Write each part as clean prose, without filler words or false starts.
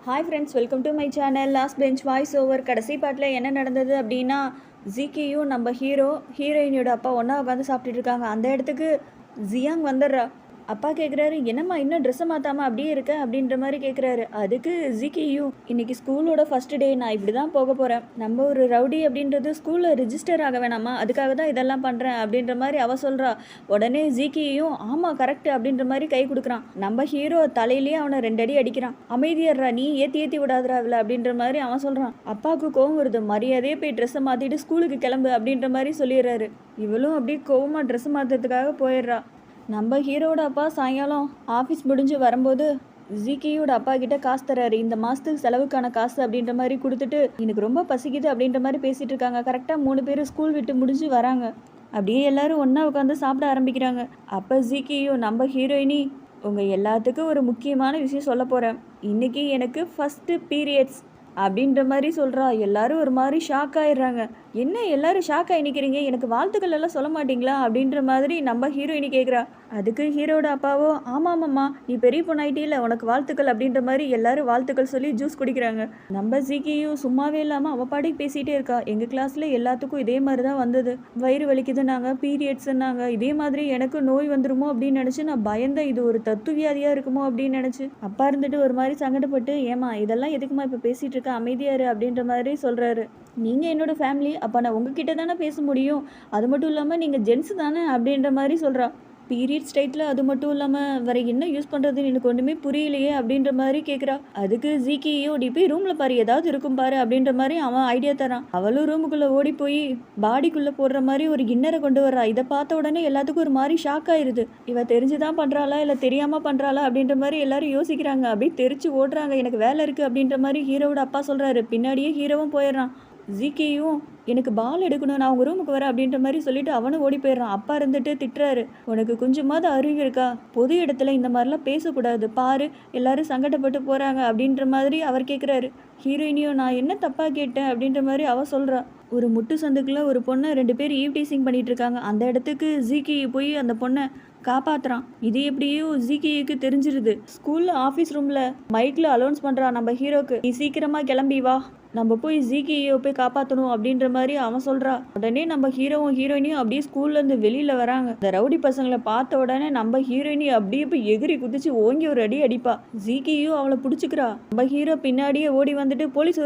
Hi friends, welcome to my channel. Last bench voice over. கடைசி பாட்டில் என்ன நடந்தது அப்படின்னா, ஜிகியும் நம்ம ஹீரோயினியோட அப்பா ஒன்றா உட்காந்து சாப்பிட்டுட்டு இருக்காங்க. அந்த இடத்துக்கு ஜியாங் வந்துடுறா. அப்பா கேட்குறாரு, என்னம்மா இன்னும் ட்ரெஸ்ஸை மாற்றாமல் அப்படியே இருக்க அப்படின்ற மாதிரி கேட்குறாரு. அதுக்கு ஜிகியும், இன்னைக்கு ஸ்கூலோட ஃபர்ஸ்ட் டே, நான் இப்படி தான் போக போகிறேன். நம்ம ஒரு ரவுடி அப்படின்றது ஸ்கூலில் ரிஜிஸ்டர் ஆக வேணாமா, அதுக்காக தான் இதெல்லாம் பண்ணுறேன் அப்படின்ற மாதிரி அவள் சொல்கிறா. உடனே ஜிகியும் ஆமாம் கரெக்ட் அப்படின்ற மாதிரி கை கொடுக்குறான். நம்ம ஹீரோ தலையிலேயே அவனை 2 அடி அடிக்கிறான். அமைதியர்றா, நீ ஏற்றி விடாதரா அவளை அப்படின்ற மாதிரி அவன் சொல்கிறான். அப்பாவுக்கு கோவம் வருது. மரியாதையே போய் ட்ரெஸ்ஸை மாற்றிட்டு ஸ்கூலுக்கு கிளம்பு அப்படின்ற மாதிரி சொல்லிடுறாரு. இவளும் அப்படியே கோவமாக ட்ரெஸ் மாற்றுறதுக்காக போயிடுறா. நம்ம ஹீரோட அப்பா சாயங்காலம் ஆஃபீஸ் முடிஞ்சு வரும்போது ஜிகியோட அப்பா கிட்ட காசு தராரு. இந்த மாதத்துக்கு செலவுக்கான காசு அப்படின்ற மாதிரி கொடுத்துட்டு, எனக்கு ரொம்ப பசிக்குது அப்படின்ற மாதிரி பேசிகிட்டு இருக்காங்க. கரெக்டாக 3 பேர் ஸ்கூல் விட்டு முடிஞ்சு வராங்க. அப்படியே எல்லாரும் ஒன்றா உட்காந்து சாப்பிட ஆரம்பிக்கிறாங்க. அப்போ ஜிகியோ, நம்ம ஹீரோயினி, உங்கள் எல்லாத்துக்கும் ஒரு முக்கியமான விஷயம் சொல்ல போகிறேன். இன்றைக்கி எனக்கு ஃபஸ்ட்டு பீரியட்ஸ் அப்படின்ற மாதிரி சொல்கிறா. எல்லாரும் ஒரு மாதிரி ஷாக் ஆயிடுறாங்க. என்ன எல்லாரும் ஷாக் ஆகி நிற்கிறீங்க, எனக்கு வாழ்த்துக்கள் எல்லாம் சொல்ல மாட்டிங்களா அப்படின்ற மாதிரி நம்ம ஹீரோயினி கேட்குறா. அதுக்கு ஹீரோட அப்பாவோ, ஆமாம்மா நீ பெரிய பொண்ணாயிட்டியில், உனக்கு வாழ்த்துக்கள் அப்படின்ற மாதிரி எல்லாரும் வாழ்த்துக்கள் சொல்லி ஜூஸ் குடிக்கிறாங்க. நம்ம ஜிகியும் சும்மாவே இல்லாமல் அவள் பாடிக்கு பேசிகிட்டே இருக்கா. எங்கள் கிளாஸில் எல்லாத்துக்கும் இதே மாதிரி தான் வந்தது. வயிறு வலிக்குதுன்னாங்க, பீரியட்ஸ்ன்னாங்க. இதே மாதிரி எனக்கு நோய் வந்துருமோ அப்படின்னு நினச்சி நான் பயந்தேன். இது ஒரு தத்து வியாதியாக இருக்குமோ அப்படின்னு நினச்சி. அப்பா இருந்துட்டு ஒரு மாதிரி சங்கடப்பட்டு, ஏமா இதெல்லாம் எதுக்குமா இப்போ பேசிகிட்டு இருக்க, அமைதியாரு அப்படின்ற மாதிரி சொல்கிறாரு. நீங்கள் என்னோடய ஃபேமிலி, அப்போ நான் உங்ககிட்ட தானே பேச முடியும். அது மட்டும் இல்லாமல் நீங்கள் ஜென்ஸு தானே அப்படின்ற மாதிரி சொல்கிறா. பீரியட்ஸ் டைட்டில் அது மட்டும் இல்லாமல் வேறு என்ன யூஸ் பண்ணுறதுன்னு எனக்கு ஒன்றுமே புரியலையே அப்படின்ற மாதிரி கேட்குறா. அதுக்கு ஜிகியோ, நீ போய் ரூமில் பாரு, ஏதாவது இருக்கும் பாரு அப்படின்ற மாதிரி அவன் ஐடியா தரான். அவளும் ரூமுக்குள்ளே ஓடி போய் பாடிக்குள்ளே போடுற மாதிரி ஒரு இன்னரை கொண்டு வரா. இதை பார்த்த உடனே எல்லாத்துக்கும் ஒரு மாதிரி ஷாக் ஆயிடுது. இவ தெரிஞ்சுதான் பண்ணுறாளா இல்லை தெரியாமல் பண்ணுறாளா அப்படின்ற மாதிரி எல்லாரும் யோசிக்கிறாங்க. அப்படியே தெரிச்சு ஓடுறாங்க. எனக்கு வேலை இருக்குது அப்படின்ற மாதிரி ஹீரோவோட அப்பா சொல்கிறாரு. பின்னாடியே ஹீரோவும் போயிடுறான். ஜிகியும், எனக்கு பால் எடுக்கணும், நான் உங்கள் ரூமுக்கு வரேன் அப்படின்ற மாதிரி சொல்லிட்டு அவனும் ஓடி போயிடுறான். அப்பா இருந்துட்டு திட்டுறாரு, உனக்கு கொஞ்சமாவது அறிவு இருக்கா, பொது இடத்துல இந்த மாதிரிலாம் பேசக்கூடாது, பாரு எல்லாரும் சங்கடப்பட்டு போகிறாங்க அப்படின்ற மாதிரி அவர் கேட்குறாரு. ஹீரோயினியும், நான் என்ன தப்பாக கேட்டேன் அப்படின்ற மாதிரி அவள் சொல்கிறா. ஒரு முட்டு சந்துக்குள்ள ஒரு பொண்ணை 2 பேர் ஈவ்டீசிங் பண்ணிட்டு இருக்காங்க. அந்த இடத்துக்கு ஜிகி போய் அந்த பொண்ணை காப்பாத்துறான். இது எப்படியோ ஜிகிக்கு தெரிஞ்சிருது. ஸ்கூல்ல ஆஃபீஸ் ரூம்ல மைக்ல அலௌன்ஸ் பண்றான் நம்ம ஹீரோக்கு, நீ சீக்கிரமா கிளம்பி வா, நம்ம போய் ஜிகியை போய் காப்பாற்றணும் அப்படின்ற மாதிரி அவன் சொல்கிறா. உடனே நம்ம ஹீரோவும் ஹீரோயினியும் அப்படியே ஸ்கூல்லேருந்து வெளியில் வராங்க. இந்த ரவுடி பசங்களை பார்த்த உடனே நம்ம ஹீரோயினி அப்படியே போய் எகிரி குதிச்சு ஓங்கி ஒரு அடி அடிப்பா. ஜிகியும் அவளை பிடிச்சிக்கிறா. நம்ம ஹீரோ பின்னாடியே ஓடி வந்துட்டு போலீஸ்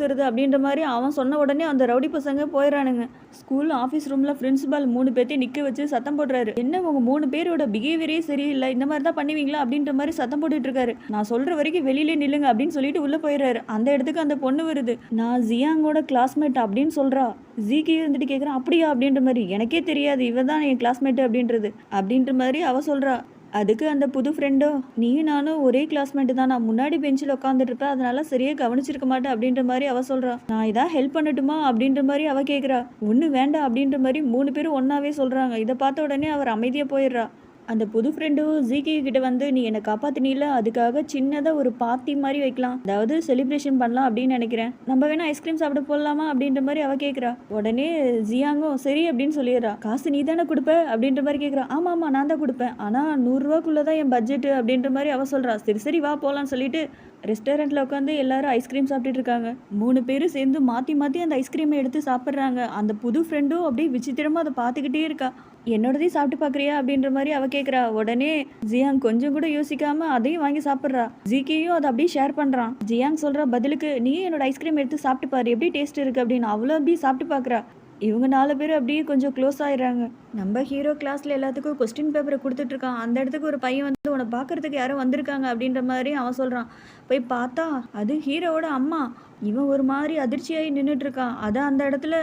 வருது அப்படின்ற மாதிரி அவன் சொன்ன உடனே அந்த ரவுடி பசங்க போயிடறானுங்க. ஸ்கூல் ஆஃபீஸ் ரூமில் பிரின்சிபால் 3 பேர்த்தையும் நிற்க வச்சு சத்தம் போடுறாரு. என்ன உங்கள் 3 பேரோட பிஹேவியரே சரியில்லை, இந்த மாதிரி தான் பண்ணுவீங்களா அப்படின்ற மாதிரி சத்தம் போட்டுட்டு இருக்காரு. நான் சொல்கிற வரைக்கும் வெளியிலே நில்லுங்க அப்படின்னு சொல்லிட்டு உள்ளே போயிடுறாரு. அந்த இடத்துக்கு அந்த பொண்ணு வருது. நான் ஜியாங்கோட கிளாஸ்மேட் அப்படின்னு சொல்கிறா. ஜிகே இருந்துட்டு கேட்குறான், அப்படியா அப்படின்ற மாதிரி. எனக்கே தெரியாது இவ தான் என் கிளாஸ்மேட்டு அப்படின்ற மாதிரி அவள் சொல்கிறா. அதுக்கு அந்த புது ஃப்ரெண்டோ, நீயும் நானும் ஒரே கிளாஸ்மேட்டு தான், நான் முன்னாடி பெஞ்சில் உட்காந்துட்டு இருப்பேன், அதனால சரியாக கவனிச்சிருக்க மாட்டேன் அப்படின்ற மாதிரி அவள் சொல்கிறா. நான் இதான் ஹெல்ப் பண்ணட்டுமா அப்படின்ற மாதிரி அவள் கேட்குறா. ஒன்றும் வேண்டாம் அப்படின்ற மாதிரி 3 பேரும் ஒன்றாவே சொல்கிறாங்க. இதை பார்த்த உடனே அவர் அமைதியாக போயிடுறா. அந்த புது ஃப்ரெண்டும் ஜிகே கிட்ட வந்து, நீ என்னை காப்பாத்தினில, அதுக்காக சின்னதாக ஒரு பார்ட்டி மாதிரி வைக்கலாம், அதாவது செலிப்ரேஷன் பண்ணலாம் அப்படின்னு நினைக்கிறேன், நம்ம வேணா ஐஸ்கிரீம் சாப்பிட போடலாமா அப்படின்ற மாதிரி அவ கேட்குறா. உடனே ஜியாங்கும் சரி அப்படின்னு சொல்லிடுறா. காசு நீ தானே கொடுப்ப அப்படின்ற மாதிரி கேட்குறா. ஆமாம்மா நான் தான் கொடுப்பேன், ஆனால் 100 ரூபாக்குள்ளே தான் என் பட்ஜெட்டு அப்படின்ற மாதிரி அவ சொல்கிறா. சரி வா போகலான்னு சொல்லிட்டு ரெஸ்டாரண்ட்டில் உட்காந்து எல்லாரும் ஐஸ்கிரீம் சாப்பிட்டுட்டு இருக்காங்க. 3 பேரும் சேர்ந்து மாற்றி அந்த ஐஸ்கிரீமை எடுத்து சாப்பிட்றாங்க. அந்த புது ஃப்ரெண்டும் அப்படியே விசித்திரமாக அதை பார்த்துக்கிட்டே இருக்கா. என்னோடதையும் சாப்பிட்டு பார்க்குறியா அப்படின்ற மாதிரி அவ கேட்குறா. உடனே ஜியாங் கொஞ்சம் கூட யோசிக்காம அதையும் வாங்கி சாப்பிட்றா. ஜிகேயும் அதை அப்படியே ஷேர் பண்ணுறான். ஜியாங் சொல்கிற பதிலுக்கு, நீயும் என்னோட ஐஸ்கிரீம் எடுத்து சாப்பிட்டு பாரு, எப்படி டேஸ்ட் இருக்குது அப்படின்னு அவ்வளோ அப்படியே சாப்பிட்டு பார்க்குறா. இவங்க 4 பேர் அப்படியே கொஞ்சம் க்ளோஸ் ஆயிடுறாங்க. நம்ம ஹீரோ கிளாஸில் எல்லாத்துக்கும் கொஸ்டின் பேப்பரை கொடுத்துட்ருக்கான். அந்த இடத்துக்கு ஒரு பையன் வந்து, உன்னை பார்க்குறதுக்கு யாரும் வந்திருக்காங்க அப்படின்ற மாதிரி அவன் சொல்கிறான். போய் பார்த்தா அது ஹீரோவோட அம்மா. இவன் ஒரு மாதிரி அதிர்ச்சியாகி நின்றுட்டு இருக்கான். அதான் அந்த இடத்துல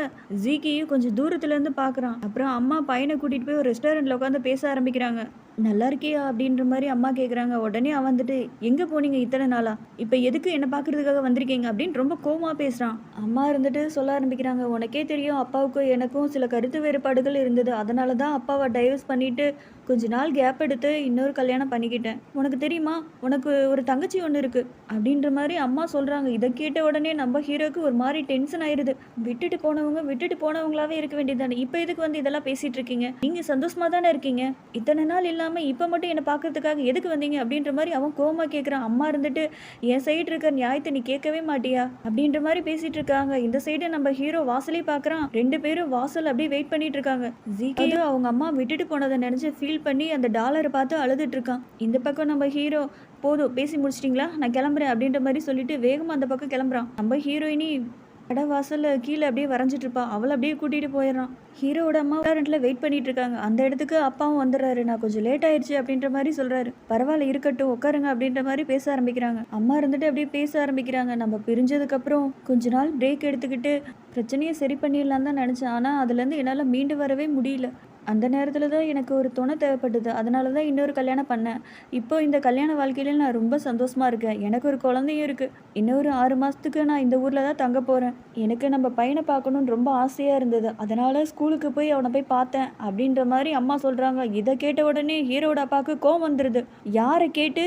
ஜிகியும் கொஞ்சம் தூரத்துலேருந்து பார்க்குறான். அப்புறம் அம்மா பையனை கூட்டிகிட்டு போய் ஒரு ரெஸ்டாரண்ட்டில் உட்காந்து பேச ஆரம்பிக்கிறாங்க. நல்லா இருக்கியா அப்படின்ற மாதிரி அம்மா கேட்குறாங்க. உடனே அவன் வந்துட்டு, எங்கே போனீங்க இத்தனை நாளா, இப்போ எதுக்கு என்னை பார்க்குறதுக்காக வந்திருக்கீங்க அப்படின்னு ரொம்ப கோவமாக பேசுகிறான். அம்மா இருந்துட்டு சொல்ல ஆரம்பிக்கிறாங்க, உனக்கே தெரியும் அப்பாவுக்கும் எனக்கும் சில கருத்து வேறுபாடுகள் இருந்தது, அதனால தான் அப்பாவை டைவர்ஸ் பண்ணிவிட்டு கொஞ்ச நாள் கேப் எடுத்து இன்னொரு கல்யாணம் பண்ணிக்கிட்டேன். உனக்கு தெரியுமா, உனக்கு ஒரு தங்கச்சி ஒன்று இருக்கு அப்படின்ற மாதிரி அம்மா சொல்றாங்க. இதை கேட்ட உடனே நம்ம ஹீரோக்கு ஒரு மாதிரி டென்ஷன் ஆயிருது. விட்டுட்டு போனவங்களாவே இருக்க வேண்டியதானே, இப்போ எதுக்கு வந்து இதெல்லாம் பேசிட்டு இருக்கீங்க? நீங்க சந்தோஷமா தானே இருக்கீங்க? இத்தனை நாள் இல்லாம இப்போ மட்டும் என்னை பார்க்கறதுக்காக எதுக்கு வந்தீங்க அப்படின்ற மாதிரி அவன் கோவமா கேட்குறான். அம்மா இருந்துட்டு என் சைடு இருக்க நியாயத்தை நீ கேட்கவே மாட்டியா அப்படின்ற மாதிரி பேசிட்டு இருக்காங்க. இந்த சைடு நம்ம ஹீரோ வாசலே பார்க்குறான். 2 பேரும் வாசல் அப்படியே வெயிட் பண்ணிட்டு இருக்காங்க. ஜிகேயும் அவங்க அம்மா விட்டுட்டு போனதை நினைச்சு ஃபீல் பண்ணி அந்த டாலரை பார்த்து அழுதுட்டு இருக்கான். இந்த பக்கம் நம்ம ஹீரோ போதும் பேசி முடிச்சிட்டிங்களா, நான் கிளம்புறேன் அப்படின்ற மாதிரி சொல்லிட்டு வேகமாக அந்த பக்கம் கிளம்புறான். நம்ம ஹீரோயினி கடை வாசல்ல கீழே அப்படியே வரைஞ்சிட்டு இருப்பா. அவளை அப்படியே கூட்டிட்டு போயிடுறான். ஹீரோவோட அம்மா ரெஸ்டாரண்ட்ல வெயிட் பண்ணிட்டு இருக்காங்க. அந்த இடத்துக்கு அப்பாவும் வந்துடுறாரு. நான் கொஞ்சம் லேட் ஆயிடுச்சு அப்படின்ற மாதிரி சொல்றாரு. பரவாயில்ல இருக்கட்டும் உட்காருங்க அப்படின்ற மாதிரி பேச ஆரம்பிக்கிறாங்க. அம்மா இருந்துட்டு அப்படியே பேச ஆரம்பிக்கிறாங்க. நம்ம பிரிஞ்சதுக்கு அப்புறம் கொஞ்ச நாள் பிரேக் எடுத்துக்கிட்டு பிரச்சனையை சரி பண்ணிடலாம் தான் நினைச்சேன். ஆனா அதுல இருந்து என்னால மீண்டு வரவே முடியல. அந்த நேரத்தில் தான் எனக்கு ஒரு துணை தேவைப்பட்டது. அதனால தான் இன்னொரு கல்யாணம் பண்ணேன். இப்போ இந்த கல்யாண வாழ்க்கையில நான் ரொம்ப சந்தோஷமாக இருக்கேன். எனக்கு ஒரு குழந்தையும் இருக்குது. இன்னொரு 6 மாதத்துக்கு நான் இந்த ஊரில் தான் தங்க போகிறேன். எனக்கு நம்ம பையனை பார்க்கணுன்னு ரொம்ப ஆசையாக இருந்தது. அதனால் ஸ்கூலுக்கு போய் அவனை போய் பார்த்தேன் அப்படின்ற மாதிரி அம்மா சொல்கிறாங்க. இதை கேட்ட உடனே ஹீரோட அப்பாவுக்கு கோவம் வந்துடுது. யாரை கேட்டு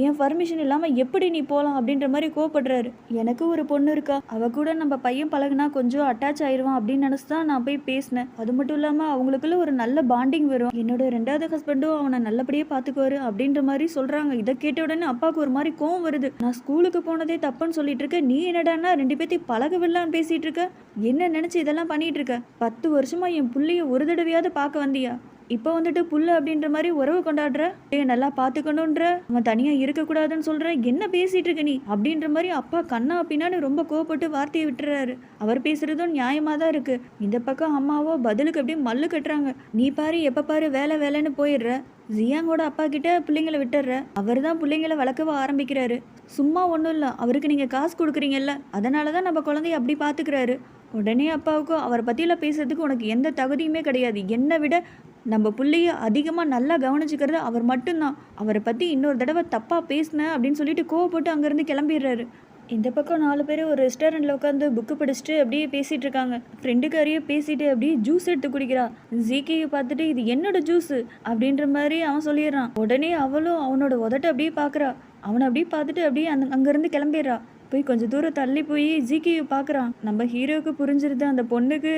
என் பர்மிஷன் இல்லாமல் எப்படி நீ போகலாம் அப்படின்ற மாதிரி கோவப்படுறாரு. எனக்கு ஒரு பொண்ணு இருக்கா, அவ கூட நம்ம பையன் பழகுனா கொஞ்சம் அட்டாச் ஆயிடுவான் அப்படின்னு நினச்சி தான் நான் போய் பேசினேன். அது மட்டும் இல்லாமல் அவங்களுக்குள்ள ஒரு நல்ல பாண்டிங் வரும். என்னோட 2வது ஹஸ்பண்டும் அவனை நல்லபடியாக பார்த்துக்குவாரு அப்படின்ற மாதிரி சொல்கிறாங்க. இதை கேட்ட உடனே அப்பாவுக்கு ஒரு மாதிரி கோவம் வருது. நான் ஸ்கூலுக்கு போனதே தப்புன்னு சொல்லிட்டு இருக்க, நீ என்னடான்னா 2 பேர்த்தையும் பழகவில்லான்னு பேசிட்டு இருக்க. என்ன நினச்சி இதெல்லாம் பண்ணிட்டு இருக்க? 10 வருஷமா என் புள்ளைய ஒரு தடவையாவது பார்க்க வந்தியா? இப்போ வந்துட்டு புல்லு அப்படின்ற மாதிரி உறவு கொண்டாடுற, நல்லா பார்த்துக்கணுன்ற, அவன் தனியாக இருக்கக்கூடாதுன்னு சொல்ற, என்ன பேசிட்டு இருக்க நீ அப்படின்ற மாதிரி அப்பா கண்ணா பின்னான்னு ரொம்ப கோவப்பட்டு வார்த்தையை விட்டுறாரு. அவர் பேசுறதும் நியாயமாக தான் இருக்கு. இந்த பக்கம் அம்மாவோ பதிலுக்கு அப்படியே மல்லு கட்டுறாங்க. நீ பாரு எப்போ பாரு வேலை வேலைன்னு போயிடுற. ஜியாங்கோட அப்பா கிட்ட பிள்ளைங்களை விட்டுற. அவர் தான் பிள்ளைங்களை வளர்க்கவ ஆரம்பிக்கிறாரு. சும்மா ஒன்றும் இல்லை, அவருக்கு நீங்கள் காசு கொடுக்குறீங்கல்ல, அதனால தான் நம்ம குழந்தைய அப்படி பார்த்துக்கிறாரு. உடனே அப்பாவுக்கும் அவரை பற்றியில் பேசுறதுக்கு உனக்கு எந்த தகுதியுமே கிடையாது. என்னை விட நம்ம பிள்ளைய அதிகமாக நல்லா கவனிச்சுக்கிறது அவர் மட்டும்தான். அவரை பற்றி இன்னொரு தடவை தப்பாக பேசினேன் அப்படின்னு சொல்லிட்டு கோவப்பட்டு அங்கேருந்து கிளம்பிடுறாரு. இந்த பக்கம் 4 பேர் ஒரு ரெஸ்டாரண்ட்டில் உட்காந்து புக்கு படிச்சுட்டு அப்படியே பேசிகிட்டு இருக்காங்க. ஃப்ரெண்டுக்காரியே பேசிட்டு அப்படியே ஜூஸ் எடுத்து குடிக்கிறா. ஜிகேயை பார்த்துட்டு இது என்னோட ஜூஸு அப்படின்ற மாதிரி அவன் சொல்லிடுறான். உடனே அவளும் அவனோட உதட்ட அப்படியே பார்க்குறா. அவனை அப்படியே பார்த்துட்டு அப்படியே அங்கேருந்து கிளம்பிடுறா. போய் கொஞ்சம் தூரம் தள்ளி போய் ஜிகேயை பார்க்குறான். நம்ம ஹீரோவுக்கு புரிஞ்சிருது அந்த பொண்ணுக்கு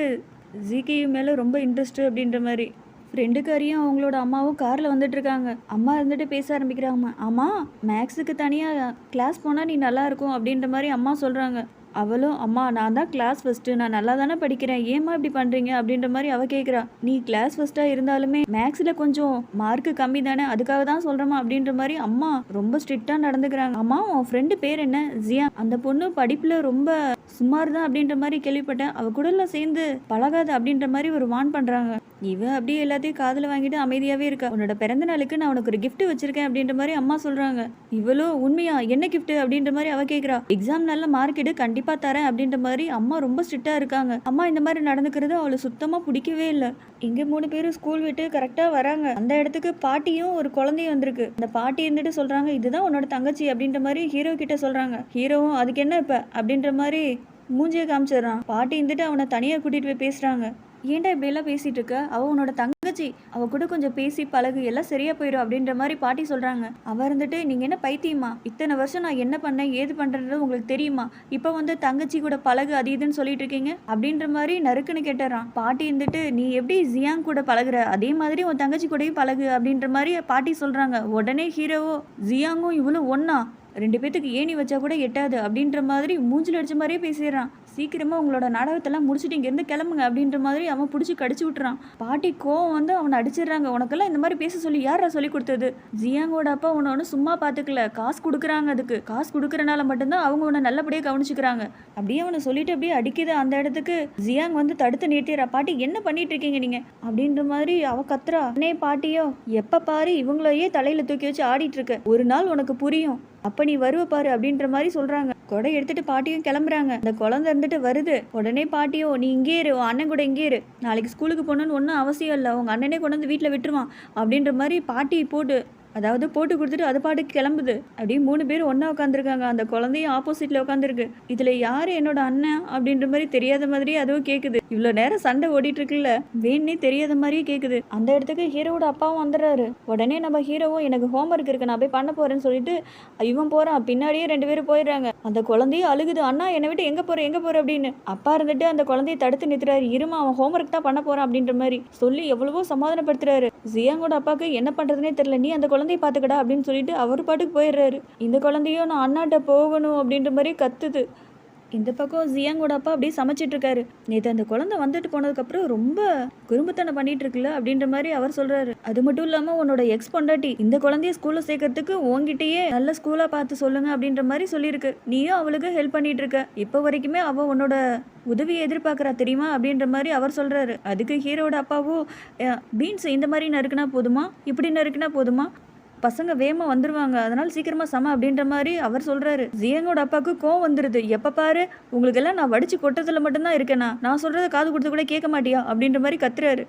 ஜிகேயு மேலே ரொம்ப இன்ட்ரெஸ்ட்டு அப்படின்ற மாதிரி. ஃப்ரெண்டுக்காரியும் அவங்களோட அம்மாவும் காரில் வந்துட்டு இருக்காங்க. அம்மா இருந்துட்டு பேச ஆரம்பிக்கிறாங்க. அம்மா மேக்ஸுக்கு தனியாக கிளாஸ் போனால் நீ நல்லா இருக்கும் அப்படின்ற மாதிரி அம்மா சொல்கிறாங்க. அவளும் அம்மா நான் தான் கிளாஸ் ஃபஸ்ட்டு, நான் நல்லா தானே படிக்கிறேன், ஏம்மா இப்படி பண்ணுறீங்க அப்படின்ற மாதிரி அவள் கேட்குறா. நீ கிளாஸ் ஃபஸ்ட்டாக இருந்தாலுமே மேக்ஸில் கொஞ்சம் மார்க்கு கம்மி தானே, அதுக்காக தான் சொல்கிறேம்மா அப்படின்ற மாதிரி அம்மா ரொம்ப ஸ்ட்ரிக்டாக நடந்துக்கிறாங்க. அம்மா உன் ஃப்ரெண்டு பேர் என்ன? ஜியா. அந்த பொண்ணு படிப்பில் ரொம்ப சுமார் தான் அப்படின்ற மாதிரி கேள்விப்பட்டேன், அவள் கூடலாம் சேர்ந்து பழகாத அப்படின்ற மாதிரி ஒரு வான் பண்ணுறாங்க. இவன் அப்படியே எல்லாத்தையும் காதில் வாங்கிட்டு அமைதியாகவே இருக்கா. உன்னோட பிறந்த நாளுக்கு நான் உனக்கு ஒரு கிஃப்ட் வச்சிருக்கேன் அப்படின்ற மாதிரி அம்மா சொல்கிறாங்க. இவளோ உண்மையா என்ன கிஃப்ட் அப்படின்ற மாதிரி அவ கேட்குறா. எக்ஸாம் நல்ல மார்க் எடு கண்டிப்பாக தரேன் அப்படின்ற மாதிரி அம்மா ரொம்ப ஸ்ட்ரிக்டாக இருக்காங்க. அம்மா இந்த மாதிரி நடந்துக்கிறது அவளை சுத்தமாக பிடிக்கவே இல்லை. இங்கே 3 பேரும் ஸ்கூல் விட்டு கரெக்டாக வராங்க. அந்த இடத்துக்கு பாட்டியும் ஒரு குழந்தையும் வந்திருக்கு. அந்த பாட்டி இருந்துட்டு சொல்கிறாங்க இதுதான் உன்னோட தங்கச்சி அப்படின்ற மாதிரி ஹீரோ கிட்ட சொல்கிறாங்க. ஹீரோவும் அதுக்கு என்ன இப்போ அப்படின்ற மாதிரி மூஞ்சியை காமிச்சிடுறான். பாட்டி இருந்துட்டு அவனை தனியாக கூட்டிகிட்டு போய் பேசுகிறாங்க. ஏன்டா இப்படியெல்லாம் பேசிகிட்டு இருக்க, அவள் உன்னோட தங்கச்சி, அவள் கூட கொஞ்சம் பேசி பழகு எல்லாம் சரியாக போயிடும் அப்படின்ற மாதிரி பாட்டி சொல்கிறாங்க. அவள் இருந்துட்டு நீங்கள் என்ன பைத்தியமா, இத்தனை வருஷம் நான் என்ன பண்ணேன் ஏது பண்ணுறது உங்களுக்கு தெரியுமா, இப்போ வந்து தங்கச்சி கூட பழகு அது இதுன்னு சொல்லிட்டு இருக்கீங்க அப்படின்ற மாதிரி நறுக்குன்னு கேட்டுறான். பாட்டி இருந்துட்டு நீ எப்படி ஜியாங் கூட பழகுற அதே மாதிரி உன் தங்கச்சி கூடயும் பழகு அப்படின்ற மாதிரி பாட்டி சொல்கிறாங்க. உடனே ஹீரோவோ ஜியாங்கும் இவளும் ஒன்றா 2 பேத்துக்கு ஏணி வச்சா கூட எட்டாது அப்படின்ற மாதிரி மூஞ்சில் அடிச்ச மாதிரியே பேசிடுறான். சீக்கிரமாக உங்களோட நாடகத்தெல்லாம் முடிச்சுட்டு இங்கேருந்து கிளம்புங்க அப்படின்ற மாதிரி அவன் பிடிச்சி கடிச்சு விட்டுறான். பாட்டி கோவம் வந்து அவனை அடிச்சிடுறாங்க. உனக்கெல்லாம் இந்த மாதிரி பேச சொல்லி யாரா சொல்லி கொடுத்தது? ஜியாங்கோட அப்பா உன்னை ஒன்று சும்மா பார்த்துக்கல, காசு கொடுக்குறாங்க, அதுக்கு காசு கொடுக்குறனால மட்டும்தான் அவங்க உன்னை நல்லபடியாக கவனிச்சுக்கிறாங்க அப்படியே அவனை சொல்லிட்டு அப்படியே அடிக்குது. அந்த இடத்துக்கு ஜியாங் வந்து தடுத்து நிறுத்திடுறா. பாட்டி என்ன பண்ணிட்டு இருக்கீங்க நீங்க அப்படின்ற மாதிரி அவ கத்துறா. அண்ணே பாட்டியோ எப்ப பாரு இவங்களையே தலையில தூக்கி வச்சு ஆடிட்டு இருக்க, ஒரு நாள் உனக்கு புரியும் அப்ப நீ வருவ பாரு அப்படின்ற மாதிரி சொல்றாங்க. கொடை எடுத்துட்டு பாட்டியும் கிளம்புறாங்க. அந்த குழந்தை இருந்துட்டு வருது. உடனே பாட்டியோ நீ இங்கே இரு, உன் அண்ணன் கூட இங்கே இரு, நாளைக்கு ஸ்கூலுக்கு போகணுன்னு ஒன்றும் அவசியம் இல்லை, உங்க அண்ணனே கொண்டு வந்து வீட்டில் விட்டுருவான் அப்படின்ற மாதிரி பாட்டி போட்டு அதாவது போட்டு கொடுத்துட்டு அது பாட்டுக்கு கிளம்புது. அப்படியே 3 பேரும் ஒண்ணா உட்காந்துருக்காங்க. அந்த குழந்தையும் ஆப்போசிட்ல உட்காந்துருக்கு. இதுல யாரு என்னோட அண்ணன் அப்படின்ற மாதிரி தெரியாத மாதிரியே அதுவும் கேக்குது. இவ்வளோ நேரம் சண்டை ஓடிட்டு இருக்குல்ல, வேணுனே தெரியாத மாதிரியே கேக்குது. அந்த இடத்துக்கு ஹீரோவோட அப்பாவும் வந்துடுறாரு. உடனே நம்ம ஹீரோவும் எனக்கு ஹோம்ஒர்க் இருக்கு, நான் போய் பண்ண போறேன்னு சொல்லிட்டு இவன் போறான். பின்னாடியே 2 பேரும் போயிடுறாங்க. அந்த குழந்தையும் அழுகுது, அண்ணா என்னை விட்டு எங்க போற அப்படின்னு. அப்பா இருந்துட்டு அந்த குழந்தைய தடுத்து நிறுத்துறாரு. இருமா, அவன் ஹோம்ஒர்க் தான் பண்ண போறான் அப்படின்ற மாதிரி சொல்லி எவ்வளவோ சமாதானப்படுத்துறாரு. ஜியாங்கோட அப்பாவுக்கு என்ன பண்றதுனே தெரியல. நீ அந்த குழந்தைய பாத்துக்கடா அப்படின்னு சொல்லிட்டு அவர் பாட்டுக்கு போயிடுறாரு. இந்த குழந்தையும் நான் அண்ணாட்ட போகணும் அப்படின்ற மாதிரி கத்துது. இந்த பக்கம் ஜியாங்கோட அப்பா அப்படியே சமைச்சிட்டு இருக்காரு. நேற்று அந்த குழந்தை வந்துட்டு போனதுக்கப்புறம் ரொம்ப குறும்புத்தனம் பண்ணிட்டு இருக்குல்ல அப்படின்ற மாதிரி அவர் சொல்றாரு. அது மட்டும் இல்லாம உன்னோட எக்ஸ் பொண்டாட்டி இந்த குழந்தைய ஸ்கூல்ல சேர்க்கறதுக்கு உன்கிட்டயே நல்ல ஸ்கூலா பார்த்து சொல்லுங்க அப்படின்ற மாதிரி சொல்லியிருக்கு. நீயும் அவளுக்கு ஹெல்ப் பண்ணிட்டு இருக்க. இப்போ வரைக்குமே அவ உன்னோட உதவியை எதிர்பார்க்கறா தெரியுமா அப்படின்ற மாதிரி அவர் சொல்றாரு. அதுக்கு ஹீரோட அப்பாவும் பீன்ஸ் இந்த மாதிரி நறுக்குனா போதுமா, இப்படி நறுக்குனா போதுமா, பசங்க வேகமா வந்துருவாங்க, அதனால சீக்கிரமா சம அப்படின்ற மாதிரி அவர் சொல்றாரு. ஜியாங்கோட அப்பாவுக்கு கோவம் வந்துருது. எப்ப பாரு உங்களுக்கு எல்லாம் நான் வடிச்சு கொட்டத்துல மட்டும்தான் இருக்கேனா, நான் சொல்றதை காது கொடுத்து கூட கேட்க மாட்டியா அப்படின்ற மாதிரி கத்துறாரு.